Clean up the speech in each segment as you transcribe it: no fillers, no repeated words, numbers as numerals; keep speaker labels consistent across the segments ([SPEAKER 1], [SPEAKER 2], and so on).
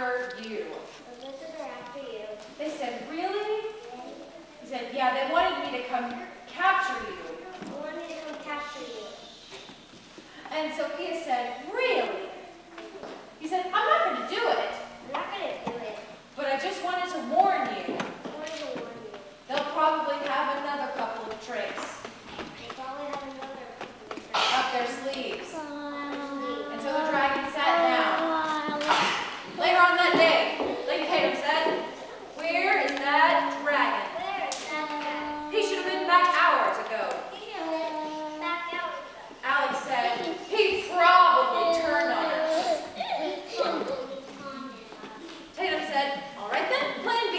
[SPEAKER 1] after you.
[SPEAKER 2] The lizards are after you.
[SPEAKER 1] They said, really? He said, yeah, they wanted me to come capture you.
[SPEAKER 2] They wanted me to come capture you.
[SPEAKER 1] And Sophia said, really? He said, I'm not going to do it.
[SPEAKER 2] I'm not going to do it.
[SPEAKER 1] But I just wanted to warn you.
[SPEAKER 2] I wanted to warn you.
[SPEAKER 1] They'll probably have another couple of tricks
[SPEAKER 2] They probably have another couple of
[SPEAKER 1] up their sleeves. And so the dragon sat down. Later on that day, Lady Tatum said, where is that dragon?
[SPEAKER 2] Where is that dragon?
[SPEAKER 1] He should have been back hours ago.
[SPEAKER 2] He should have been back out.
[SPEAKER 1] Alex said, he probably turned on us. Tatum said, all right then, plan B.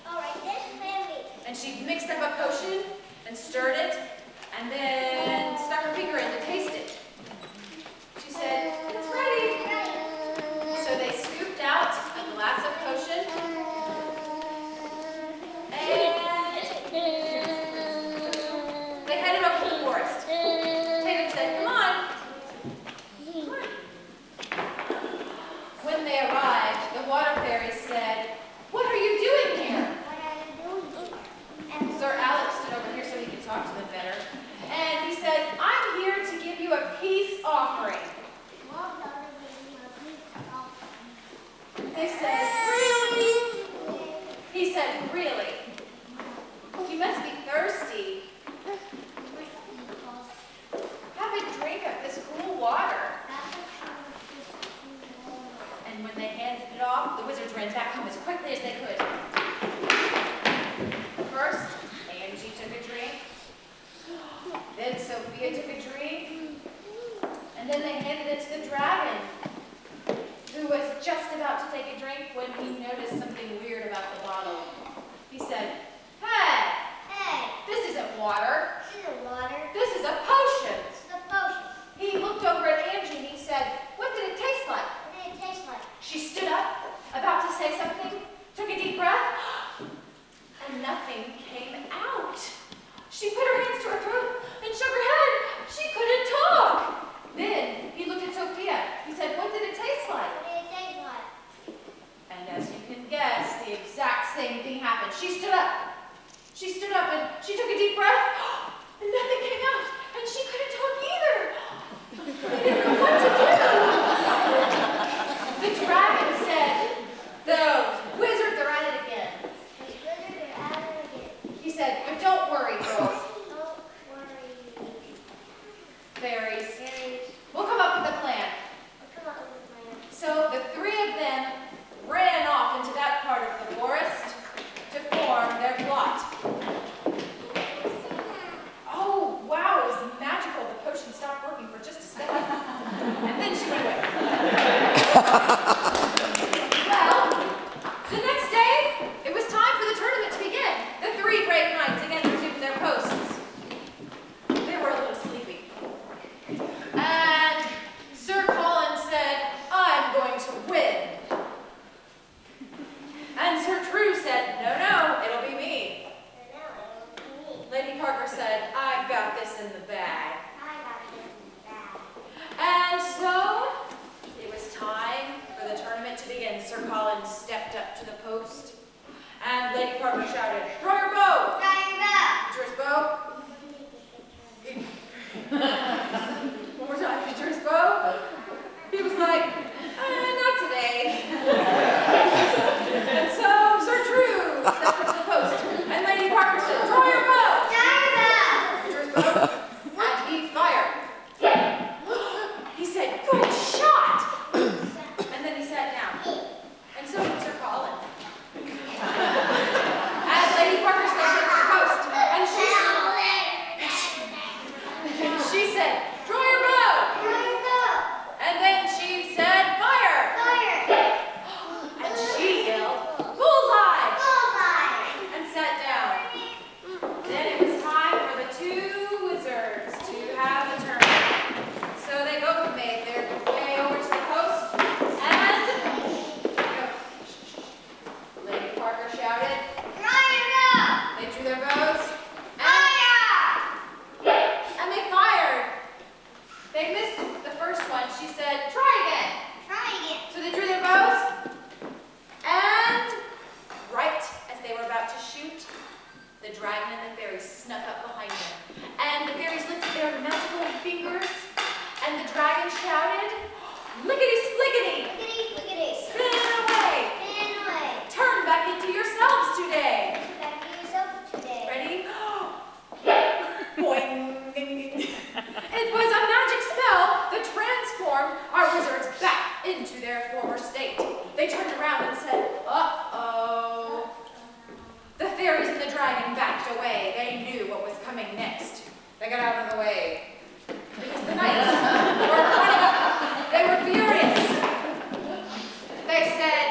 [SPEAKER 2] All right, this plan B.
[SPEAKER 1] And she mixed up a potion and stirred it, and then stuck her finger in to taste it. She said, it's ready. So they scooped out a glass of potion, and they headed over to the forest. Tatum said, come on. When they arrived, the water fairies said, what are you doing here?
[SPEAKER 2] What are you doing here? And
[SPEAKER 1] Sir Alex stood over here so he could talk to them better. And he said, I'm here to give you a peace offering. They said, really? He said, really? You must be thirsty. Have a drink of this cool water. And when they handed it off, the wizards ran back home as quickly as they could. First, Angie took a drink. Then Sophia took a drink. And then they handed it to the dragon, who was just about to take a drink when he noticed something weird about the bottle. He said, hey,
[SPEAKER 2] hey,
[SPEAKER 1] this isn't water.
[SPEAKER 2] this is water.
[SPEAKER 1] This is a potion.
[SPEAKER 2] This is a potion.
[SPEAKER 1] He looked over at Angie and he said, what did it taste like?
[SPEAKER 2] What did it taste like?
[SPEAKER 1] She stood up, about to say something, took a deep breath, and nothing came out. She put her hands to her throat and shook her head. She couldn't talk. Then he looked at Sophia. He said, what did it taste like?
[SPEAKER 2] What did it taste like?
[SPEAKER 1] And as you can guess, the exact same thing happened. She stood up. She stood up and she took a deep breath, and nothing came out. And she couldn't talk either. They didn't know what to do. The dragon said, those wizards are at it again.
[SPEAKER 2] Those wizards are at it again.
[SPEAKER 1] He said, but don't worry, girls.
[SPEAKER 2] Don't worry.
[SPEAKER 1] Fairies.
[SPEAKER 2] Fairies.
[SPEAKER 1] We'll come up with a plan.
[SPEAKER 2] We'll come up with a plan.
[SPEAKER 1] So the three of them ran off into that part of the forest to form their plot. Oh, wow, it was magical. The potion stopped working for just a second. And then she went away. Well, the next day, it was time for the tournament to begin. The three brave knights again resumed their posts. They were a little sleepy. And Sir Colin said, I'm going to win. And Sir True said, no, it'll be me.
[SPEAKER 2] And now it'll be me.
[SPEAKER 1] Lady Parker said, I've got this in the bag.
[SPEAKER 2] I got this in the bag.
[SPEAKER 1] And so, it was time for the tournament to begin. Sir Colin stepped up to the post, and Lady Parker shouted, draw your bow!
[SPEAKER 2] Draw your bow!
[SPEAKER 1] Drew his bow. One more time, he drew his bow. He was like, not today. And so, Sir True stepped up to the post, and Lady Parker said, draw your bow!
[SPEAKER 2] Draw your bow!
[SPEAKER 1] He drew his bow, and he fired. He said, good shot! And then he sat down. And so did Sir Colin. And Lady Parker stepped up to the post, and she said, draw your bow!
[SPEAKER 2] Draw your bow!
[SPEAKER 1] And then she said, state. They turned around and said, uh-oh. The fairies and the dragon backed away. They knew what was coming next.
[SPEAKER 3] They got out of the way.
[SPEAKER 1] Because the knights were running up. They were furious. They said,